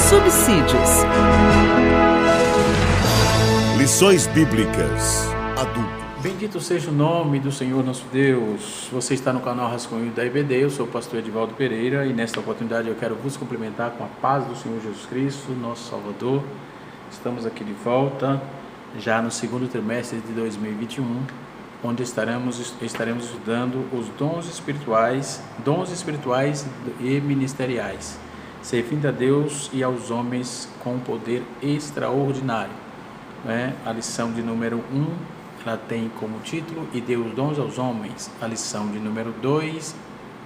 Subsídios. Lições Bíblicas Adulto. Bendito seja o nome do Senhor nosso Deus. Você está no canal Rascunho da IBD, eu sou o pastor Edivaldo Pereira e nesta oportunidade eu quero vos cumprimentar com a paz do Senhor Jesus Cristo, nosso Salvador. Estamos aqui de volta, já no segundo trimestre de 2021, onde estaremos estudando os dons espirituais e ministeriais, servindo a Deus e aos homens com poder extraordinário. A lição de número 1, ela tem como título "E deu os dons aos homens". A lição de número 2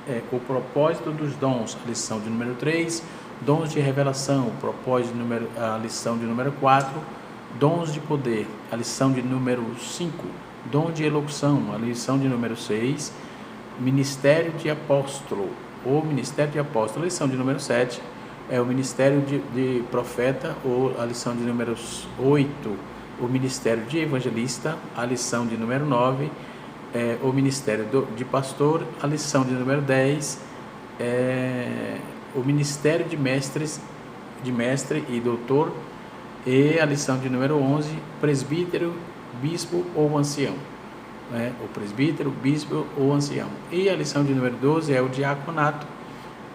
é o propósito dos dons. A lição de número 3, dons de revelação. A lição de número 4, dons de poder. A lição de número 5, dom de elocução. A lição de número 6, ministério de apóstolo. O ministério de apóstolo. A lição de número 7 é o ministério de profeta. Ou a lição de número 8, o ministério de evangelista. A lição de número 9 é o ministério de pastor. A lição de número 10 é o ministério de mestre e doutor. E a lição de número 11, presbítero, bispo ou ancião. O presbítero, bispo ou ancião. E a lição de número 12 é o diaconato.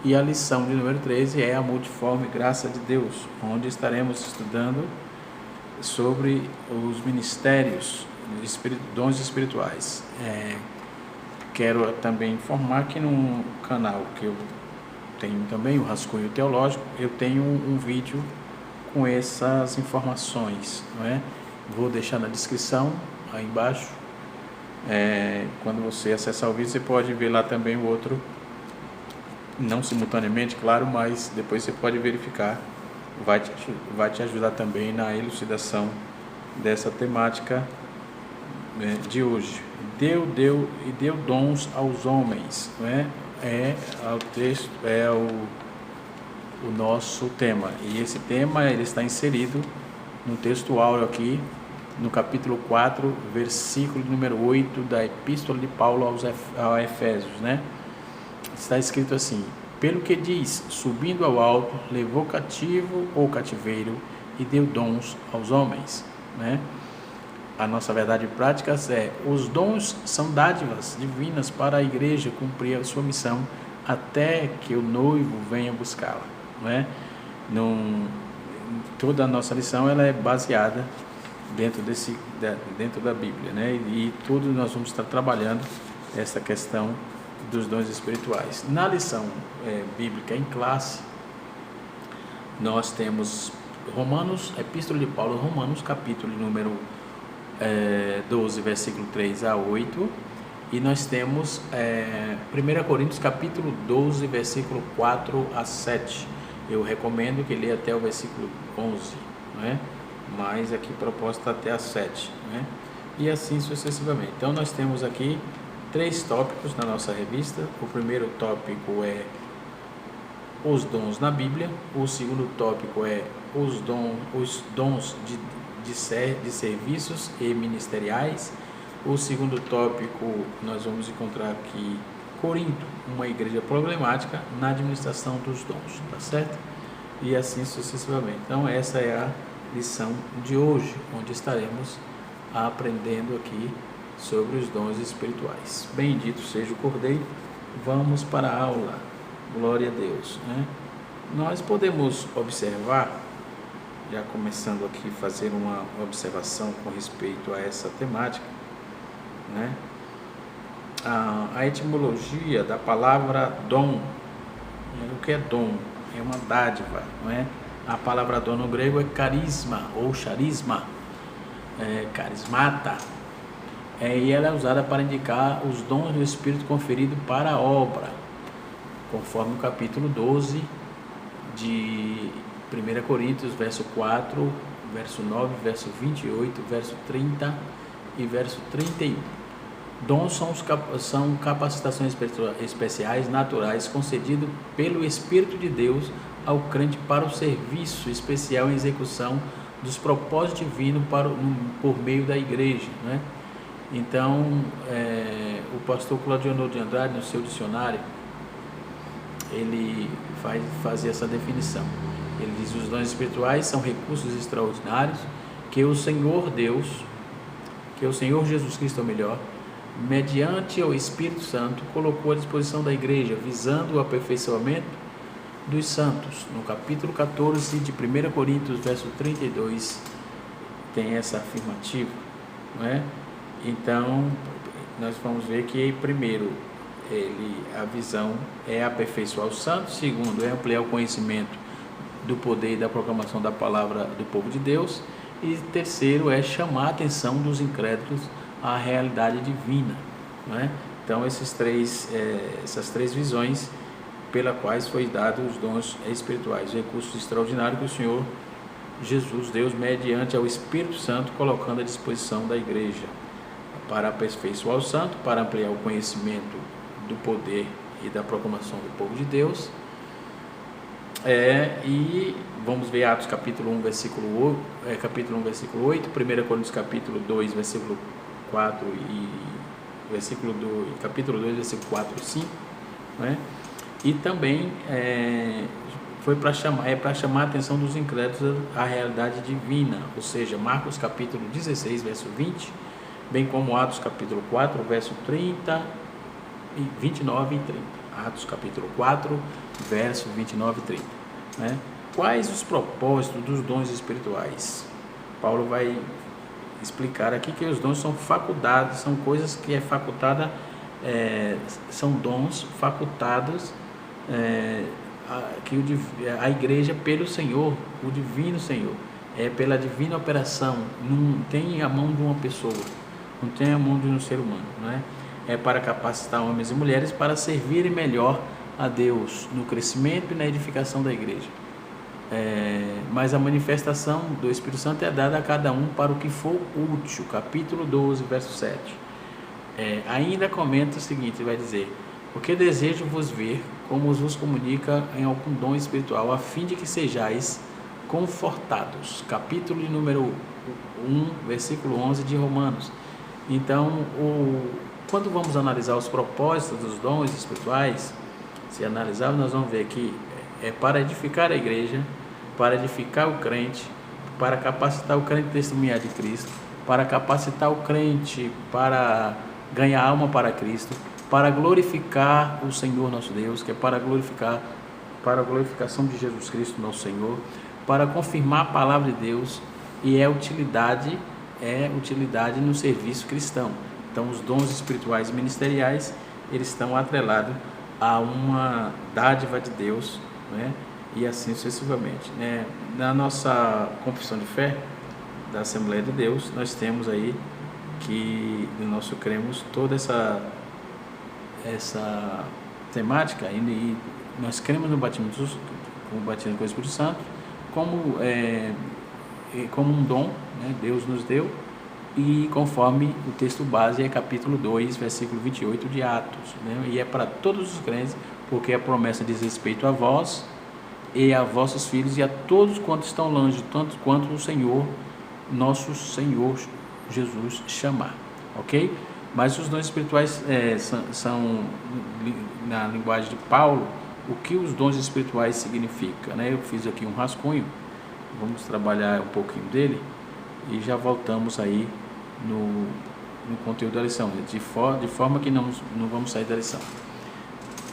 E a lição de número 13 é a multiforme graça de Deus, onde estaremos estudando sobre os ministérios, dons espirituais. Quero também informar que no canal que eu tenho também, o Rascunho Teológico, eu tenho um vídeo com essas informações, Vou deixar na descrição, aí embaixo. Quando você acessar o vídeo, você pode ver lá também o outro, não simultaneamente, claro, mas depois você pode verificar. Vai te ajudar também na elucidação dessa temática de hoje. Deu dons aos homens, O texto é o nosso tema, e esse tema ele está inserido no texto áureo aqui, no capítulo 4, versículo número 8 da Epístola de Paulo aos Efésios, Está escrito assim: pelo que diz, subindo ao alto, levou cativo ou cativeiro e deu dons aos homens, A nossa verdade prática é: os dons são dádivas divinas para a igreja cumprir a sua missão até que o noivo venha buscá-la, Toda a nossa lição ela é baseada dentro da Bíblia, E tudo nós vamos estar trabalhando essa questão dos dons espirituais. Na lição bíblica em classe, nós temos Romanos, Epístola de Paulo aos Romanos, capítulo número 12, versículo 3 a 8, e nós temos 1 Coríntios, capítulo 12, versículo 4 a 7. Eu recomendo que leia até o versículo 11, mas aqui proposta até a 7, E assim sucessivamente. Então nós temos aqui 3 tópicos na nossa revista. O primeiro tópico é os dons na Bíblia. O segundo tópico é os dons de serviços e ministeriais. O segundo tópico nós vamos encontrar aqui Corinto, uma igreja problemática na administração dos dons, tá certo? E assim sucessivamente. Então essa é a lição de hoje, onde estaremos aprendendo aqui sobre os dons espirituais. Bendito seja o Cordeiro. Vamos para a aula. Glória a Deus, Nós podemos observar, já começando aqui a fazer uma observação com respeito a essa temática, A etimologia da palavra dom. O que é dom? É uma dádiva, A palavra dom no grego é carisma ou charisma, carismata. E ela é usada para indicar os dons do Espírito conferido para a obra, conforme o capítulo 12 de 1 Coríntios, verso 4, verso 9, verso 28, verso 30 e verso 31. Dons são capacitações especiais, naturais, concedidas pelo Espírito de Deus ao crente para o serviço especial em execução dos propósitos divinos por meio da igreja, Então, o pastor Claudionor de Andrade, no seu dicionário, ele faz essa definição. Ele diz: os dons espirituais são recursos extraordinários que o Senhor Deus, que o Senhor Jesus Cristo, ou melhor, mediante o Espírito Santo, colocou à disposição da igreja, visando o aperfeiçoamento dos santos. No capítulo 14 de 1 Coríntios, verso 32, tem essa afirmativa, não é? Então, nós vamos ver que, primeiro, a visão é aperfeiçoar os santos. Segundo, é ampliar o conhecimento do poder e da proclamação da palavra do povo de Deus. E terceiro, é chamar a atenção dos incrédulos à realidade divina, não é? Então, essas três visões pela quais foi dado os dons espirituais, recursos extraordinários que o Senhor Jesus, Deus, mediante ao Espírito Santo, colocando à disposição da igreja, para aperfeiçoar o santo, para ampliar o conhecimento do poder e da proclamação do povo de Deus. E vamos ver Atos capítulo 1, versículo 8, 1 Coríntios capítulo 2, versículo 4 e capítulo 2, versículo 4 e 5, né? E também para chamar a atenção dos incrédulos à realidade divina, ou seja, Marcos capítulo 16, verso 20, bem como Atos capítulo 4, verso 30, 29 e 30. Atos capítulo 4, verso 29 e 30. Né? Quais os propósitos dos dons espirituais? Paulo vai explicar aqui que os dons são faculdades, são coisas que é facultada, são dons facultados que a igreja pelo Senhor, o divino Senhor, pela divina operação. Não tem a mão de uma pessoa, não tem a mão de um ser humano, não é? É para capacitar homens e mulheres para servirem melhor a Deus no crescimento e na edificação da igreja. Mas a manifestação do Espírito Santo é dada a cada um para o que for útil. Capítulo 12, verso 7. Ainda comenta o seguinte, vai dizer: porque desejo vos ver como vos comunica em algum dom espiritual, a fim de que sejais confortados. Capítulo de número 1, versículo 11 de Romanos. Então, quando vamos analisar os propósitos dos dons espirituais, se analisarmos, nós vamos ver que é para edificar a igreja, para edificar o crente, para capacitar o crente a testemunhar de Cristo, para capacitar o crente para ganhar alma para Cristo, para glorificar o Senhor nosso Deus, que é para a glorificação de Jesus Cristo nosso Senhor, para confirmar a palavra de Deus, e utilidade no serviço cristão. Então, os dons espirituais e ministeriais, eles estão atrelados a uma dádiva de Deus, né? E assim sucessivamente, né? Na nossa confissão de fé da Assembleia de Deus, nós temos aí que nós cremos toda essa temática, e nós cremos no batismo com o Espírito Santo como um dom, né? Deus nos deu, e conforme o texto base é capítulo 2, versículo 28 de Atos, né? E é para todos os crentes, porque a promessa diz respeito a vós e a vossos filhos e a todos quantos estão longe, tanto quanto o Senhor, nosso Senhor Jesus chamar, ok? Mas os dons espirituais são, na linguagem de Paulo, o que os dons espirituais significam, né? Eu fiz aqui um rascunho, vamos trabalhar um pouquinho dele e já voltamos aí no conteúdo da lição, de forma que não vamos sair da lição.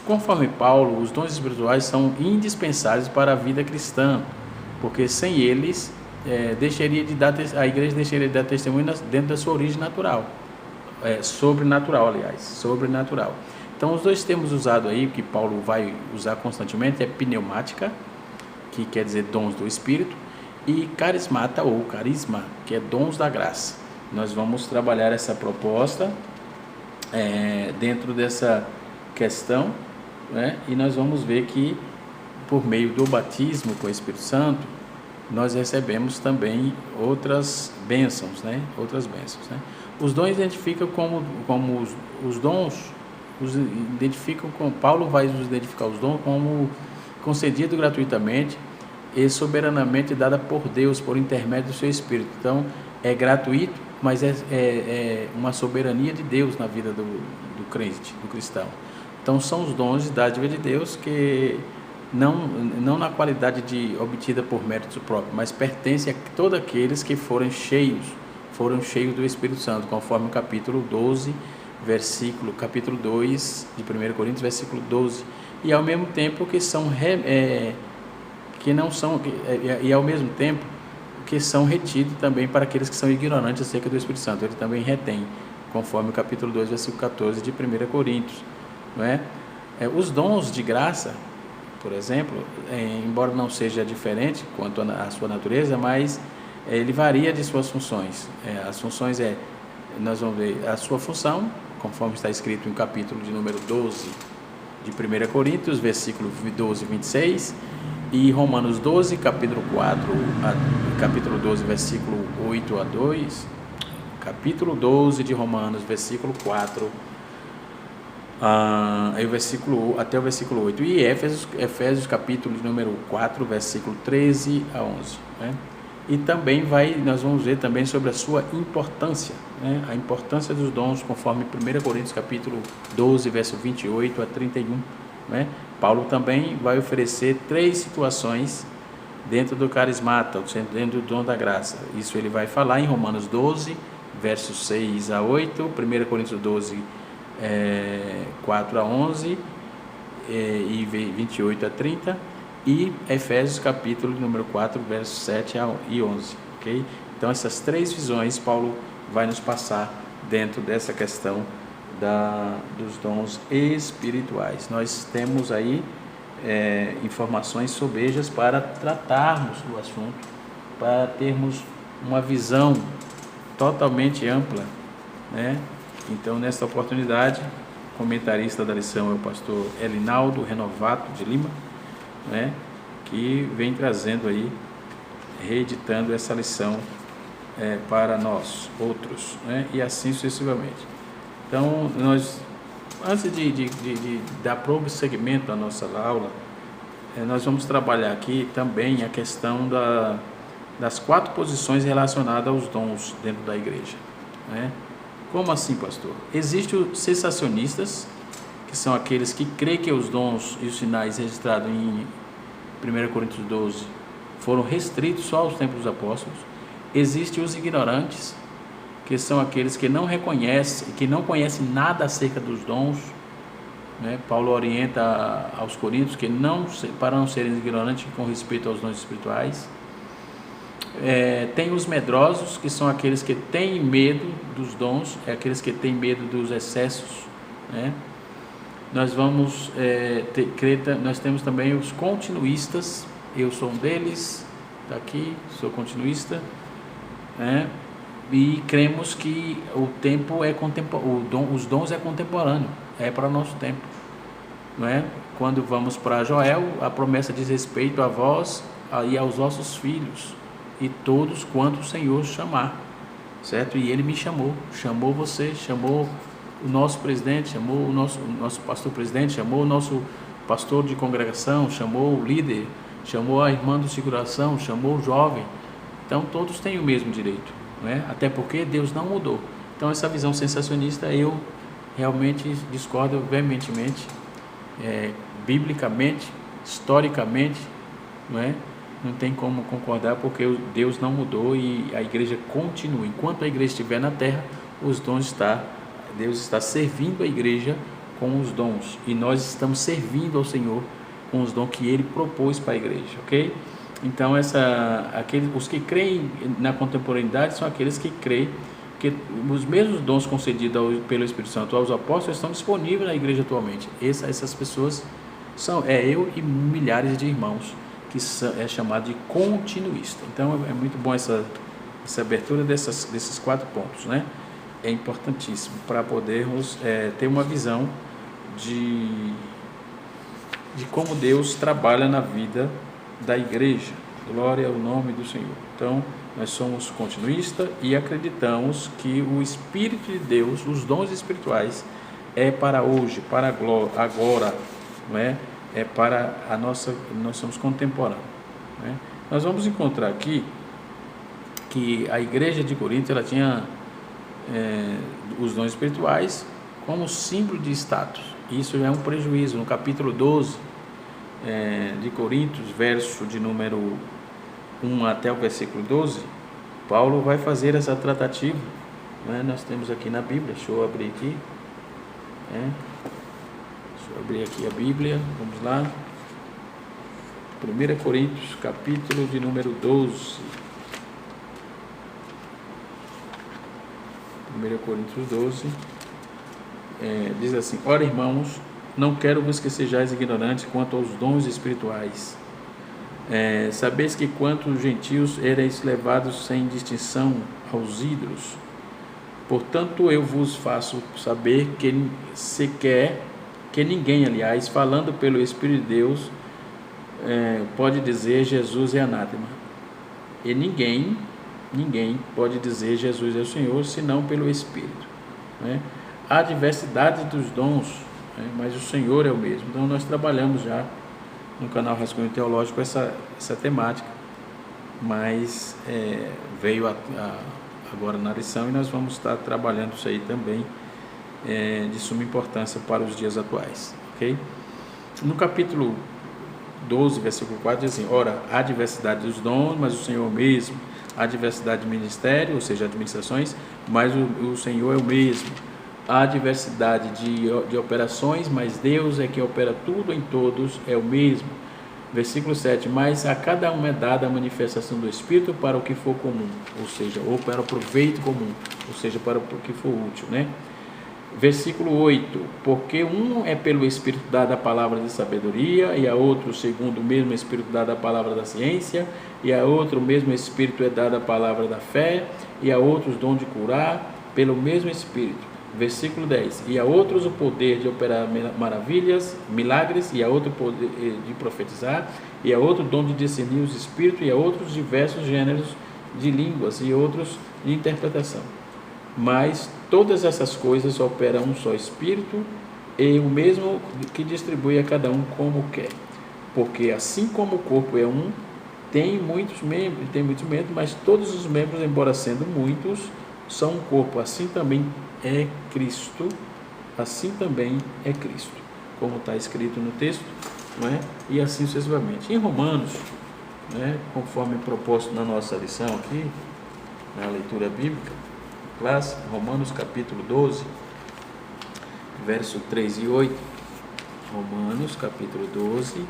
Conforme Paulo, os dons espirituais são indispensáveis para a vida cristã, porque sem eles a igreja deixaria de dar testemunho dentro da sua origem natural, sobrenatural. Então, os dois termos usados aí, que Paulo vai usar constantemente, é pneumática, que quer dizer dons do Espírito, e carismata ou carisma, que é dons da graça. Nós vamos trabalhar essa proposta dentro dessa questão, né? E nós vamos ver que por meio do batismo com o Espírito Santo nós recebemos também outras bênçãos, né? Os dons identificam como os dons, Paulo vai nos identificar os dons como concedido gratuitamente e soberanamente dada por Deus por intermédio do seu Espírito. Então é gratuito, mas é uma soberania de Deus na vida do crente, do cristão. Então são os dons da dádiva de Deus que não na qualidade obtida por mérito próprio, mas pertence a todos aqueles que foram cheios do Espírito Santo, conforme o capítulo 12, capítulo 2 de 1 Coríntios, versículo 12, e ao mesmo tempo que são ao mesmo tempo que são retidos também para aqueles que são ignorantes acerca do Espírito Santo, ele também retém, conforme o capítulo 2, versículo 14 de 1 Coríntios, não é? Os dons de graça, por exemplo, embora não seja diferente quanto à sua natureza, mas ele varia de suas funções. As funções nós vamos ver a sua função, conforme está escrito no capítulo de número 12 de 1 Coríntios, versículo 12 e 26, e Romanos 12, capítulo 12, versículo 8 a 2, capítulo 12 de Romanos, versículo 4, até o versículo 8, e Efésios capítulo de número 4, versículo 13 a 11, né? E também nós vamos ver também sobre a sua importância, né? A importância dos dons, conforme 1 Coríntios capítulo 12, verso 28 a 31, né? Paulo também vai oferecer 3 situações dentro do carismata, dentro do dom da graça. Isso ele vai falar em Romanos 12, versos 6 a 8, 1 Coríntios 12, 4 a 11 e 28 a 30, e Efésios capítulo número 4, versos 7 e 11, ok? Então essas 3 visões Paulo vai nos passar dentro dessa questão dos dons espirituais. Nós temos aí informações sobejas para tratarmos do assunto, para termos uma visão totalmente ampla, né? Então, nesta oportunidade, o comentarista da lição é o pastor Elinaldo Renovato de Lima, né? Que vem trazendo aí, reeditando essa lição para nós outros, né? E assim sucessivamente. Então, nós, antes de dar prosseguimento à nossa aula, nós vamos trabalhar aqui também a questão das 4 posições relacionadas aos dons dentro da igreja, né? Como assim, pastor? Existem os cessacionistas, que são aqueles que creem que os dons e os sinais registrados em 1 Coríntios 12 foram restritos só aos tempos dos apóstolos. Existem os ignorantes, que são aqueles que não reconhecem, que não conhecem nada acerca dos dons, né? Paulo orienta aos coríntios que para não serem ignorantes com respeito aos dons espirituais. Tem os medrosos, que são aqueles que têm medo dos dons, aqueles que têm medo dos excessos, né? Nós temos também os continuistas. Eu sou um deles, está aqui, sou continuista, né? E cremos que o tempo os dons é contemporâneo, é para o nosso tempo, não é? Quando vamos para Joel, a promessa diz respeito a vós e aos vossos filhos e todos quanto o Senhor chamar, certo? E ele me chamou você, chamou o nosso presidente, chamou o nosso pastor presidente, chamou o nosso pastor de congregação, chamou o líder, chamou a irmã do seguração, chamou o jovem. Então todos têm o mesmo direito, não é? Até porque Deus não mudou. Então essa visão sensacionista eu realmente discordo veementemente, biblicamente, historicamente, não é? Não tem como concordar, porque Deus não mudou e a igreja continua. Enquanto a igreja estiver na terra, Deus está servindo a igreja com os dons, e nós estamos servindo ao Senhor com os dons que Ele propôs para a igreja, ok? Então os que creem na contemporaneidade são aqueles que creem que os mesmos dons concedidos pelo Espírito Santo aos apóstolos estão disponíveis na igreja atualmente. Essas pessoas são eu e milhares de irmãos, que é chamado de continuista. Então é muito bom essa abertura desses 4 pontos, né? É importantíssimo para podermos ter uma visão de como Deus trabalha na vida da igreja. Glória ao nome do Senhor. Então nós somos continuistas e acreditamos que o Espírito de Deus, os dons espirituais, é para hoje, para agora, não é? Para nós somos contemporâneos, né? Nós vamos encontrar aqui que a igreja de Corinto, ela tinha os dons espirituais como símbolo de status. Isso já é um prejuízo. No capítulo 12, de Coríntios, verso de número 1 até o versículo 12, Paulo vai fazer essa tratativa, né? Nós temos aqui na Bíblia, deixa eu abrir aqui, deixa eu abrir aqui a Bíblia, vamos lá, 1 Coríntios, capítulo de número 12, 1 Coríntios 12, diz assim: ora, irmãos, não quero vos que sejais ignorantes quanto aos dons espirituais. Sabeis que quanto os gentios erais levados sem distinção aos ídolos. Portanto, eu vos faço saber que sequer que ninguém, aliás, falando pelo Espírito de Deus, pode dizer Jesus é anátema. E ninguém pode dizer Jesus é o Senhor, senão pelo Espírito, né? Há diversidade dos dons, né? Mas o Senhor é o mesmo. Então nós trabalhamos já no canal Rascunho Teológico essa temática, mas veio agora na lição, e nós vamos estar trabalhando isso aí também, de suma importância para os dias atuais, ok? No capítulo 12, versículo 4 diz assim: ora, há diversidade dos dons, mas o Senhor é o mesmo. Há diversidade de ministério, ou seja, administrações, mas o Senhor é o mesmo. Há diversidade de operações, mas Deus é quem opera tudo em todos, é o mesmo. Versículo 7, mas a cada um é dada a manifestação do Espírito para o que for comum, ou seja, ou para o proveito comum, ou seja, para o que for útil, né? Versículo 8, porque um é pelo Espírito dada a palavra de sabedoria, e a outro, segundo o mesmo Espírito, dada a palavra da ciência, e a outro, o mesmo Espírito é dada a palavra da fé, e a outros dom de curar, pelo mesmo Espírito. Versículo 10, e a outros o poder de operar maravilhas, milagres, e a outro o poder de profetizar, e a outro dom de discernir os espíritos, e a outros diversos gêneros de línguas, e outros de interpretação. Mas todas essas coisas operam um só Espírito, e o mesmo que distribui a cada um como quer. Porque assim como o corpo é um, tem muitos membros, mas todos os membros, embora sendo muitos, são um corpo. Assim também é Cristo, como está escrito no texto, não é? E assim sucessivamente. Em Romanos, né, conforme proposto na nossa lição aqui, na leitura bíblica clássica, Romanos capítulo 12, verso 3 e 8, Romanos capítulo 12,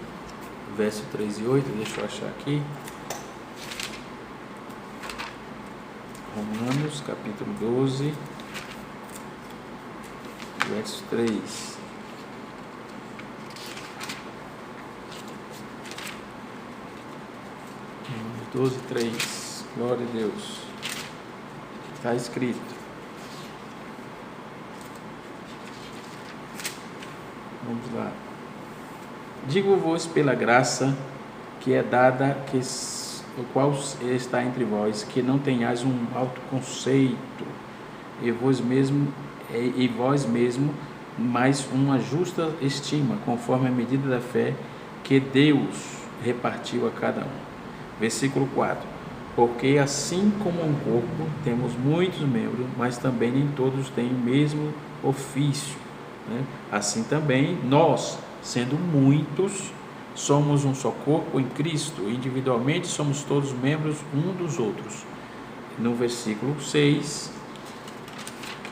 verso 3 e 8, deixa eu achar aqui, Romanos capítulo 12, verso 3. Romanos 12, 3. Glória a Deus. Está escrito: vamos lá. Digo-vos pela graça que é dada, o qual está entre vós, que não tenhais um alto conceito, e vós mesmo, mas uma justa estima, conforme a medida da fé que Deus repartiu a cada um. Versículo 4. Porque assim como um corpo, temos muitos membros, mas também nem todos têm o mesmo ofício, né? Assim também nós, sendo muitos, somos um só corpo em Cristo, individualmente somos todos membros um dos outros. No versículo 6,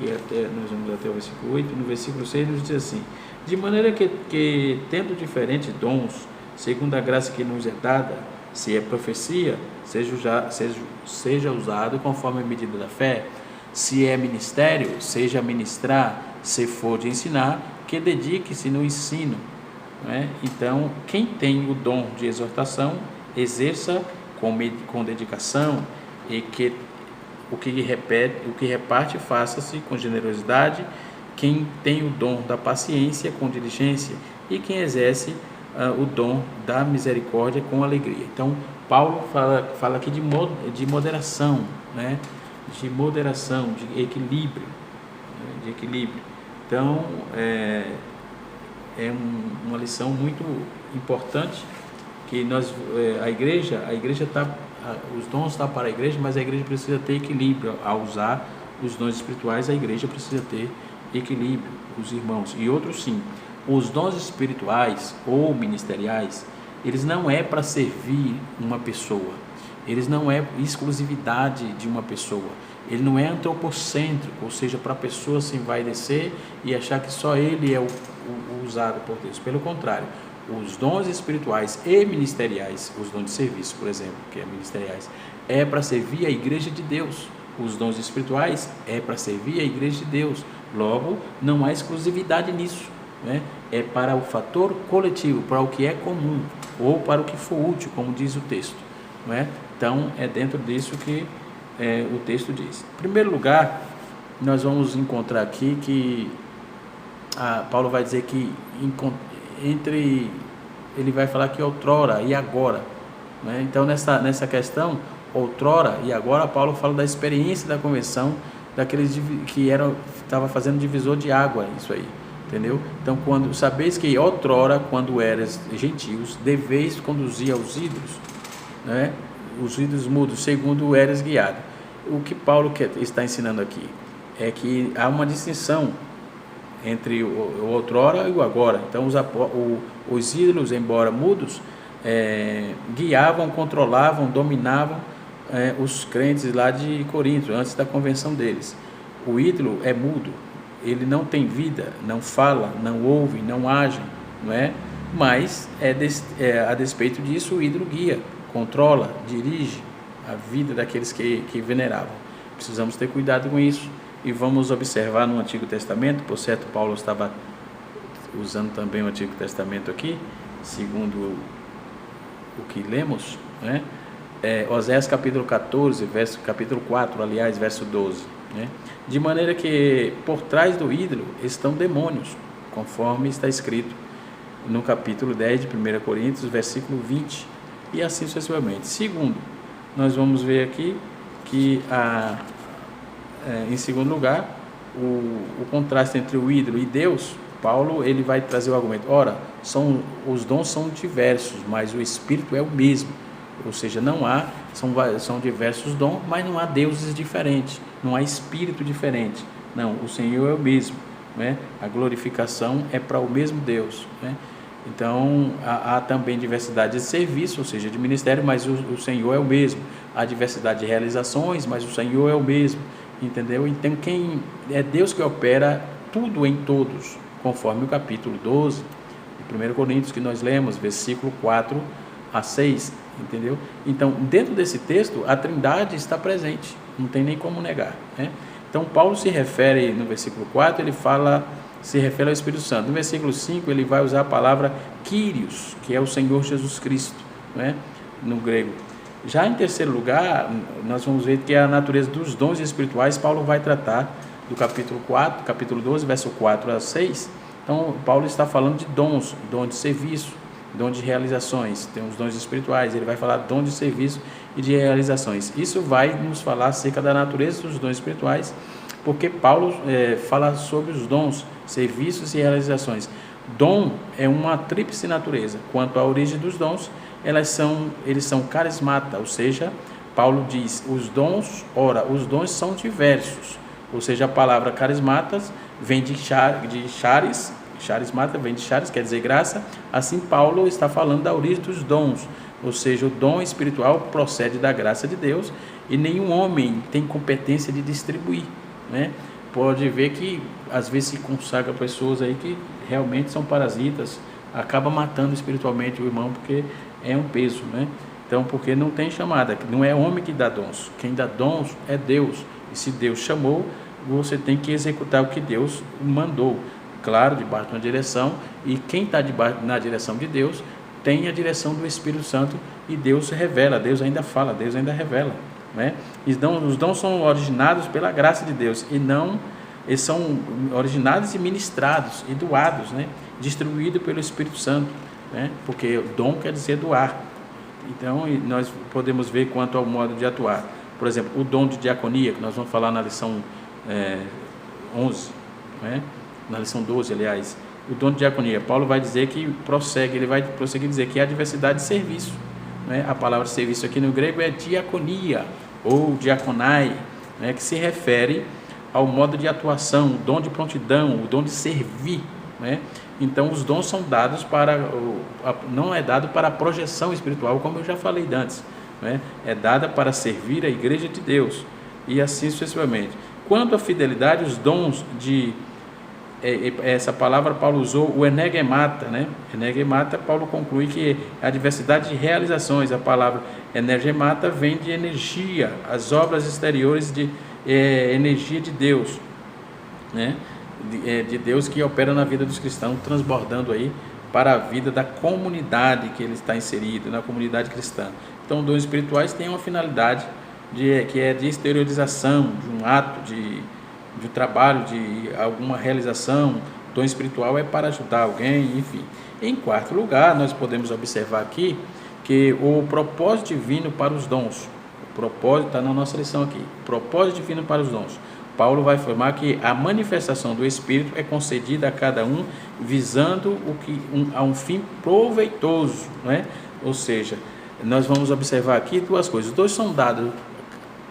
nós vamos até o versículo 8, no versículo 6 nos diz assim: de maneira que tendo diferentes dons, segundo a graça que nos é dada, se é profecia, seja usado conforme a medida da fé; se é ministério, seja ministrar; se for de ensinar, que dedique-se no ensino, né? Então, quem tem o dom de exortação, exerça com dedicação, e que o que reparte, faça-se com generosidade. Quem tem o dom da paciência, com diligência, e quem exerce o dom da misericórdia, com alegria. Então, Paulo fala aqui de moderação, né? De moderação, de equilíbrio, né? De equilíbrio. Então, uma lição muito importante, que a igreja os dons estão para a igreja, mas a igreja precisa ter equilíbrio. Ao usar os dons espirituais, a igreja precisa ter equilíbrio, os irmãos, e outros sim, Os dons espirituais ou ministeriais, eles não é para servir uma pessoa, eles não é exclusividade de uma pessoa, ele não é antropocêntrico, ou seja, para a pessoa se envaidecer e achar que só ele é o usado por Deus. Pelo contrário, os dons espirituais e ministeriais, os dons de serviço, por exemplo, que é ministeriais, é para servir a igreja de Deus. Os dons espirituais é para servir a igreja de Deus. Logo, não há exclusividade nisso, né? É para o fator coletivo, para o que é comum, ou para o que for útil, como diz o texto, não é? Então, é dentro disso que o texto diz. Em primeiro lugar, nós vamos encontrar aqui que Paulo vai dizer que ele vai falar que outrora e agora, né? Então, nessa questão, outrora e agora, Paulo fala da experiência da conversão daqueles que estava fazendo divisor de água, isso aí, entendeu? Então, sabeis que outrora, quando eras gentios, deveis conduzir aos ídolos, né? Os ídolos mudos, segundo eras guiado. O que Paulo está ensinando aqui é que há uma distinção entre o outrora e o agora. Então, os ídolos, embora mudos, guiavam, controlavam, dominavam os crentes lá de Corinto, antes da convenção deles. O ídolo é mudo, ele não tem vida, não fala, não ouve, não age, não é? Mas, a despeito disso, o ídolo guia, controla, dirige a vida daqueles que veneravam. Precisamos ter cuidado com isso e vamos observar no Antigo Testamento. Por certo, Paulo estava usando também o Antigo Testamento aqui, segundo o que lemos, né? Oséias capítulo 14, capítulo 4, aliás, verso 12, né? De maneira que por trás do ídolo estão demônios, conforme está escrito no capítulo 10 de 1 Coríntios, versículo 20, e assim sucessivamente. Segundo, nós vamos ver aqui que, em segundo lugar, o contraste entre o ídolo e Deus. Paulo ele vai trazer o argumento: ora, os dons são diversos, mas o Espírito é o mesmo. Ou seja, são diversos dons, mas não há deuses diferentes, não há espírito diferente. Não, o Senhor é o mesmo, né? A glorificação é para o mesmo Deus, né? Então, há também diversidade de serviço, ou seja, de ministério, mas o Senhor é o mesmo. Há diversidade de realizações, mas o Senhor é o mesmo, entendeu? Então, é Deus que opera tudo em todos, conforme o capítulo 12 de 1 Coríntios, que nós lemos, versículo 4 a 6, entendeu? Então, dentro desse texto, a Trindade está presente, não tem nem como negar, né? Então, Paulo se refere, no versículo 4, se refere ao Espírito Santo. No versículo 5, ele vai usar a palavra Kyrios, que é o Senhor Jesus Cristo, né, no grego. Já em terceiro lugar, nós vamos ver que a natureza dos dons espirituais, Paulo vai tratar do capítulo 12, verso 4 a 6. Então, Paulo está falando de dons, dom de serviço, dom de realizações. Tem os dons espirituais, ele vai falar dom de serviço e de realizações. Isso vai nos falar acerca da natureza dos dons espirituais, porque Paulo fala sobre os dons, serviços e realizações. Dom é uma tríplice natureza. Quanto à origem dos dons, eles são carismata, ou seja, Paulo diz, os dons são diversos, ou seja, a palavra carismatas vem de charis, charismata vem de charis, quer dizer graça. Assim, Paulo está falando da origem dos dons, ou seja, o dom espiritual procede da graça de Deus e nenhum homem tem competência de distribuir, né? Pode ver que às vezes se consagra pessoas aí que realmente são parasitas, acaba matando espiritualmente o irmão, porque é um peso, né? Então, porque não tem chamada, não é homem que dá dons, quem dá dons é Deus, e se Deus chamou, você tem que executar o que Deus mandou, claro, debaixo de uma direção, e quem está na direção de Deus tem a direção do Espírito Santo, e Deus revela, Deus ainda fala, Deus ainda revela, né? Os dons são originados pela graça de Deus, eles são originados e ministrados e doados, né? Distribuídos pelo Espírito Santo, né? Porque dom quer dizer doar. Então, nós podemos ver quanto ao modo de atuar. Por exemplo, o dom de diaconia, que nós vamos falar na lição 11, né? Na lição 12, aliás. O dom de diaconia, Paulo vai dizer que ele vai prosseguir dizer que há diversidade de serviço, né? A palavra serviço aqui no grego é diaconia, ou diaconai, né? Que se refere ao modo de atuação, o dom de prontidão, o dom de servir, né? Então os dons são dados não é dado para a projeção espiritual, como eu já falei antes, né? É dada para servir a igreja de Deus, e assim sucessivamente. Quanto à fidelidade, os dons essa palavra Paulo usou o energemata, né? Energemata, Paulo conclui que a diversidade de realizações. A palavra energemata vem de energia, as obras exteriores de energia de Deus, né? De Deus que opera na vida dos cristãos, transbordando aí para a vida da comunidade que ele está inserido, na comunidade cristã. Então, dons espirituais têm uma finalidade que é de exteriorização, de um ato, de trabalho, de alguma realização. Dom espiritual é para ajudar alguém, enfim. Em quarto lugar, nós podemos observar aqui que o propósito divino para os dons, o propósito está na nossa lição aqui, propósito divino para os dons. Paulo vai afirmar que a manifestação do Espírito é concedida a cada um visando a um fim proveitoso, né? Ou seja, nós vamos observar aqui duas coisas. Os dons são dados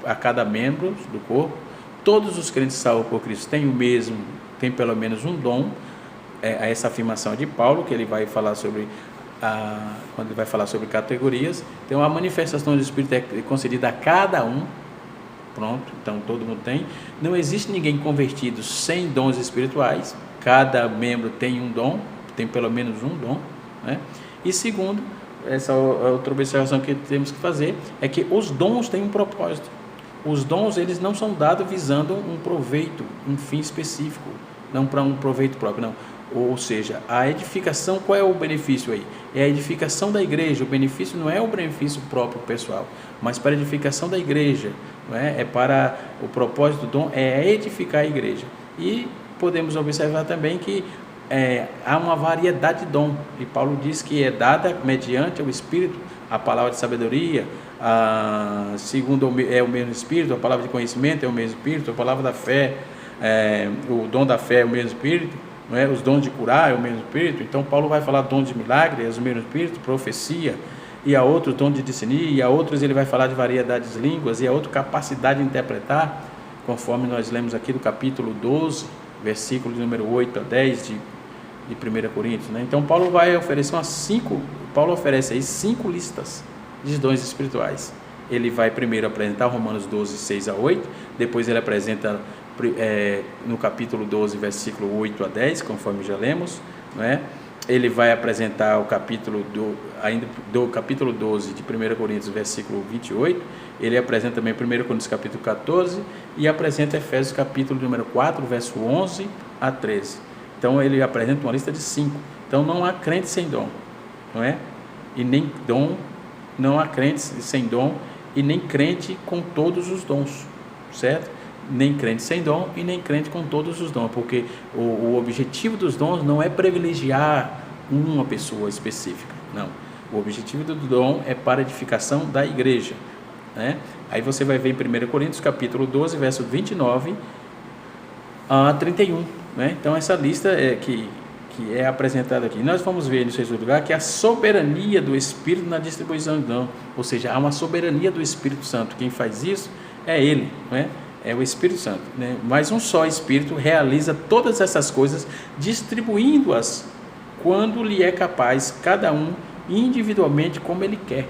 a cada membro do corpo. Todos os crentes salvos por Cristo têm pelo menos um dom. Essa afirmação de Paulo, que ele vai falar sobre quando ele vai falar sobre categorias. Então a manifestação do Espírito é concedida a cada um. Pronto, então todo mundo tem. Não existe ninguém convertido sem dons espirituais. Cada membro tem um dom, tem pelo menos um dom, né? E segundo, essa outra observação que temos que fazer é que os dons têm um propósito. Os dons, eles não são dados visando um proveito, um fim específico, não para um proveito próprio, não. Ou seja, a edificação, qual é o benefício aí? É a edificação da igreja. O benefício não é o benefício próprio pessoal, mas para a edificação da igreja, não é? É para o propósito do dom, é edificar a igreja. E podemos observar também que há uma variedade de dom, e Paulo diz que é dada mediante o Espírito, a palavra de sabedoria, segundo é o mesmo Espírito, a palavra de conhecimento é o mesmo Espírito, a palavra da fé, o dom da fé é o mesmo Espírito, não é? Os dons de curar é o mesmo Espírito. Então Paulo vai falar dom de milagre, é o mesmo Espírito, profecia, e a outros dom de discernir, e a outros ele vai falar de variedades de línguas, e a outra capacidade de interpretar, conforme nós lemos aqui do capítulo 12, versículo número 8 a 10 de 1 Coríntios, né? Então Paulo vai oferecer oferece aí 5 listas de dons espirituais. Ele vai primeiro apresentar Romanos 12, 6 a 8, depois ele apresenta no capítulo 12, versículo 8 a 10, conforme já lemos, não é? Ele vai apresentar o capítulo do capítulo 12 de 1 Coríntios, versículo 28, ele apresenta também 1 Coríntios capítulo 14 e apresenta Efésios capítulo número 4, verso 11 a 13. Então ele apresenta uma lista de 5. Então não há crente sem dom, não é? E nem dom, não há crente sem dom e nem crente com todos os dons, certo? Nem crente sem dom e nem crente com todos os dons, porque o objetivo dos dons não é privilegiar uma pessoa específica, não. O objetivo do dom é para a edificação da igreja, né? Aí você vai ver em 1 Coríntios capítulo 12, verso 29 a 31, né? Então essa lista que é apresentada aqui. Nós vamos ver no sexto lugar que a soberania do Espírito na distribuição do dom, ou seja, há uma soberania do Espírito Santo. Quem faz isso é Ele, não é? É o Espírito Santo, né? Mas um só Espírito realiza todas essas coisas, distribuindo-as quando lhe é capaz, cada um individualmente como ele quer,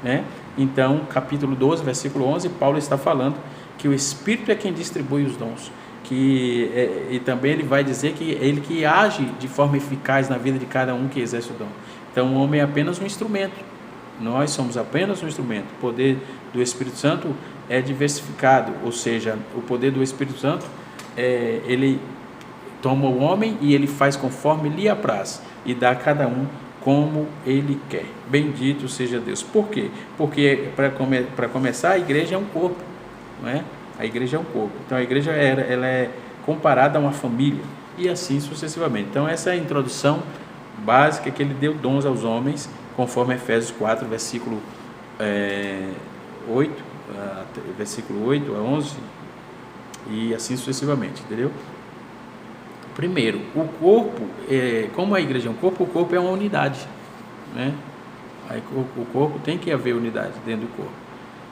né? Então, capítulo 12, versículo 11, Paulo está falando que o Espírito é quem distribui os dons, e também ele vai dizer que ele que age de forma eficaz na vida de cada um que exerce o dom. Então, o homem é apenas um instrumento, nós somos apenas um instrumento. O poder do Espírito Santo é diversificado, ou seja, o poder do Espírito Santo, ele toma o homem e ele faz conforme lhe apraz e dá a cada um como ele quer. Bendito seja Deus. Por quê? Porque para começar, a igreja é um corpo, não é? A igreja é um corpo. Então a igreja ela é comparada a uma família e assim sucessivamente. Então essa é a introdução básica que ele deu dons aos homens, conforme Efésios 4, versículo 8, versículo 8 a 11 e assim sucessivamente, entendeu? Primeiro, o corpo, como a igreja é um corpo, o corpo é uma unidade, né? Aí, o corpo tem que haver unidade dentro do corpo.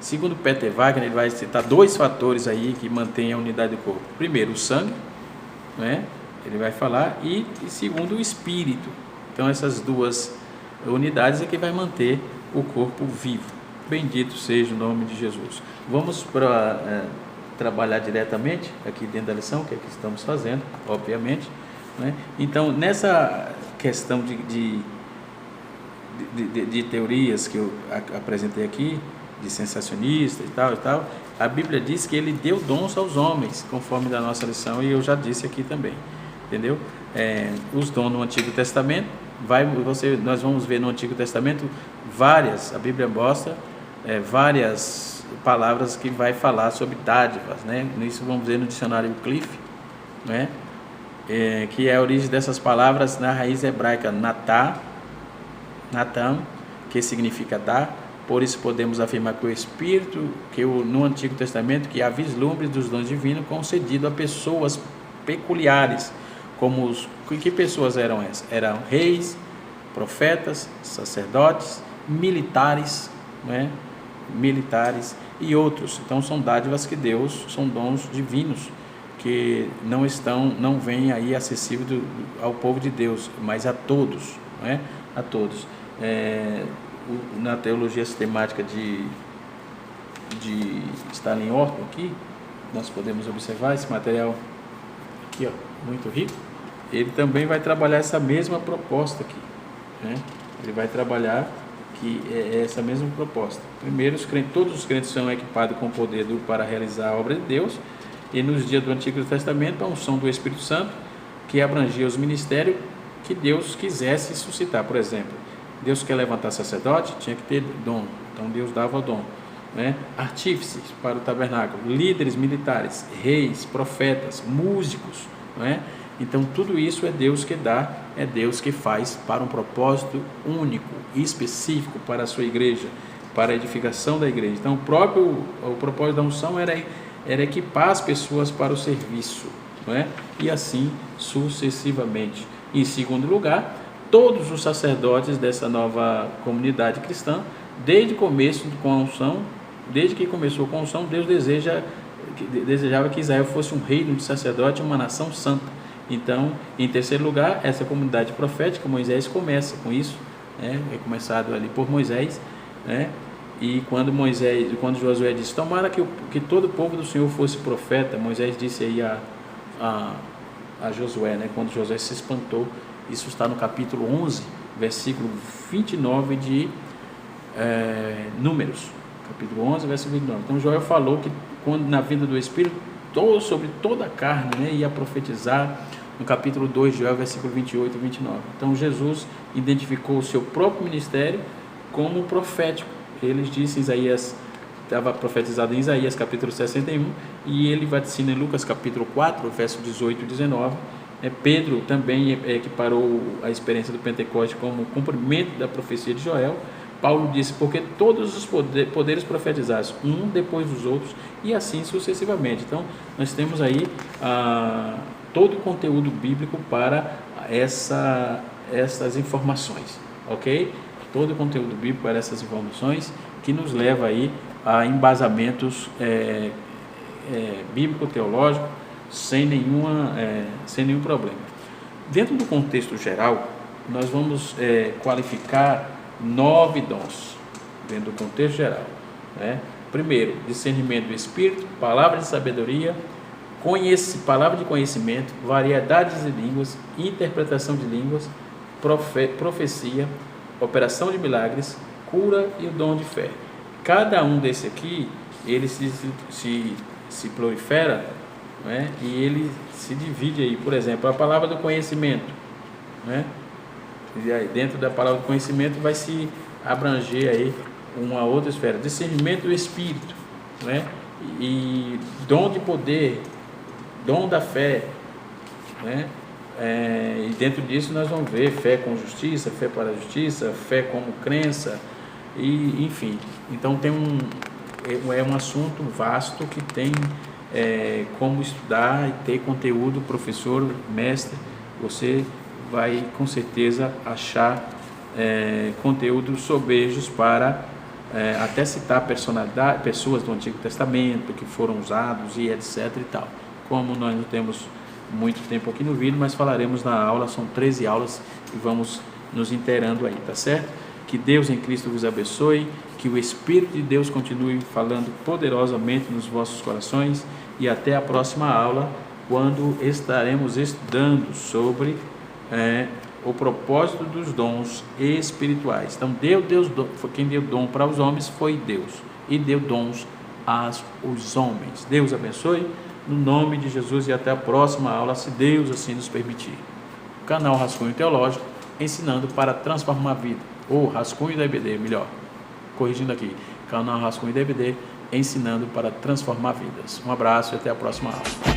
Segundo Peter Wagner, ele vai citar 2 fatores aí que mantêm a unidade do corpo. Primeiro, o sangue, né? Ele vai falar, e segundo o Espírito. Então essas duas unidades é que vai manter o corpo vivo. Bendito seja o nome de Jesus. Vamos para trabalhar diretamente aqui dentro da lição, que é o que estamos fazendo, obviamente, né? Então, nessa questão de teorias que eu apresentei aqui, de sensacionista e tal, a Bíblia diz que ele deu dons aos homens, conforme da nossa lição, e eu já disse aqui também, entendeu? Os dons no Antigo Testamento, nós vamos ver no Antigo Testamento a Bíblia mostra várias palavras que vai falar sobre dádivas, né? Isso vamos ver no dicionário Cliff, né? Que é a origem dessas palavras na raiz hebraica Natan, que significa dar. Por isso podemos afirmar que o Espírito, no Antigo Testamento, que há vislumbres dos dons divinos concedidos a pessoas peculiares, como que pessoas eram essas? Eram reis, profetas, sacerdotes, militares, né? Militares e outros. Então são dádivas que Deus, são dons divinos que não vêm aí acessível ao povo de Deus, mas a todos, né? A todos. Na teologia sistemática de Stanley Orton aqui, nós podemos observar esse material aqui, muito rico. Ele também vai trabalhar essa mesma proposta aqui, né? Ele vai trabalhar que é essa mesma proposta. Primeiro, todos os crentes são equipados com o poder para realizar a obra de Deus, e nos dias do Antigo Testamento, a unção do Espírito Santo, que abrangia os ministérios que Deus quisesse suscitar. Por exemplo, Deus quer levantar sacerdote, tinha que ter dom, então Deus dava o dom, né? Artífices para o tabernáculo, líderes militares, reis, profetas, músicos, né? Então tudo isso é Deus que dá, é Deus que faz para um propósito único e específico para a sua igreja, para a edificação da igreja. Então o propósito da unção era equipar as pessoas para o serviço, não é? E assim sucessivamente. Em segundo lugar, todos os sacerdotes dessa nova comunidade cristã, desde que começou com a unção, Deus desejava que Israel fosse um reino de sacerdote, uma nação santa. Então, em terceiro lugar, essa comunidade profética, Moisés começa com isso, né? É começado ali por Moisés, né? E quando Josué disse, tomara que todo o povo do Senhor fosse profeta, Moisés disse aí a Josué, né? Quando Josué se espantou, isso está no capítulo 11, versículo 29 de Números, capítulo 11, versículo 29. Então Joel falou que quando na vinda do Espírito, sobre toda a carne, né, ia profetizar, no capítulo 2 de Joel, versículo 28 e 29. Então Jesus identificou o seu próprio ministério como profético. Ele disse, estava profetizado em Isaías capítulo 61, e ele vai ensinar em Lucas capítulo 4, verso 18 e 19. Pedro também equiparou a experiência do Pentecostes como cumprimento da profecia de Joel. Paulo disse, porque todos os poderes profetizados, um depois dos outros, e assim sucessivamente. Então, nós temos aí todo o conteúdo bíblico para essas informações, ok? Todo o conteúdo bíblico para essas informações, que nos leva aí a embasamentos bíblico-teológicos, sem nenhum problema. Dentro do contexto geral, nós vamos qualificar 9 dons, dentro do contexto geral, né? Primeiro, discernimento do Espírito, palavra de sabedoria, palavra de conhecimento, variedades de línguas, interpretação de línguas, profecia, operação de milagres, cura e o dom de fé. Cada um desse aqui, ele se prolifera, né? E ele se divide aí. Por exemplo, a palavra do conhecimento, né? E aí, dentro da palavra do conhecimento vai se abranger aí uma outra esfera, discernimento do Espírito, né? E dom de poder, dom da fé, né? E dentro disso nós vamos ver fé com justiça, fé para a justiça, fé como crença, e enfim. Então tem um assunto vasto que tem como estudar e ter conteúdo. Professor, mestre, você vai com certeza achar conteúdos sobejos para até citar pessoas do Antigo Testamento que foram usados e etc e tal. Como nós não temos muito tempo aqui no vídeo, mas falaremos na aula, são 13 aulas e vamos nos inteirando aí, tá certo? Que Deus em Cristo vos abençoe, que o Espírito de Deus continue falando poderosamente nos vossos corações e até a próxima aula, quando estaremos estudando sobre o propósito dos dons espirituais. Então, quem deu dom para os homens foi Deus e deu dons aos homens. Deus abençoe, no nome de Jesus, e até a próxima aula, se Deus assim nos permitir. Canal Rascunho Teológico, ensinando para transformar a vida, ou Rascunho da EBD, melhor, corrigindo aqui, canal Rascunho da EBD, ensinando para transformar vidas. Um abraço e até a próxima aula.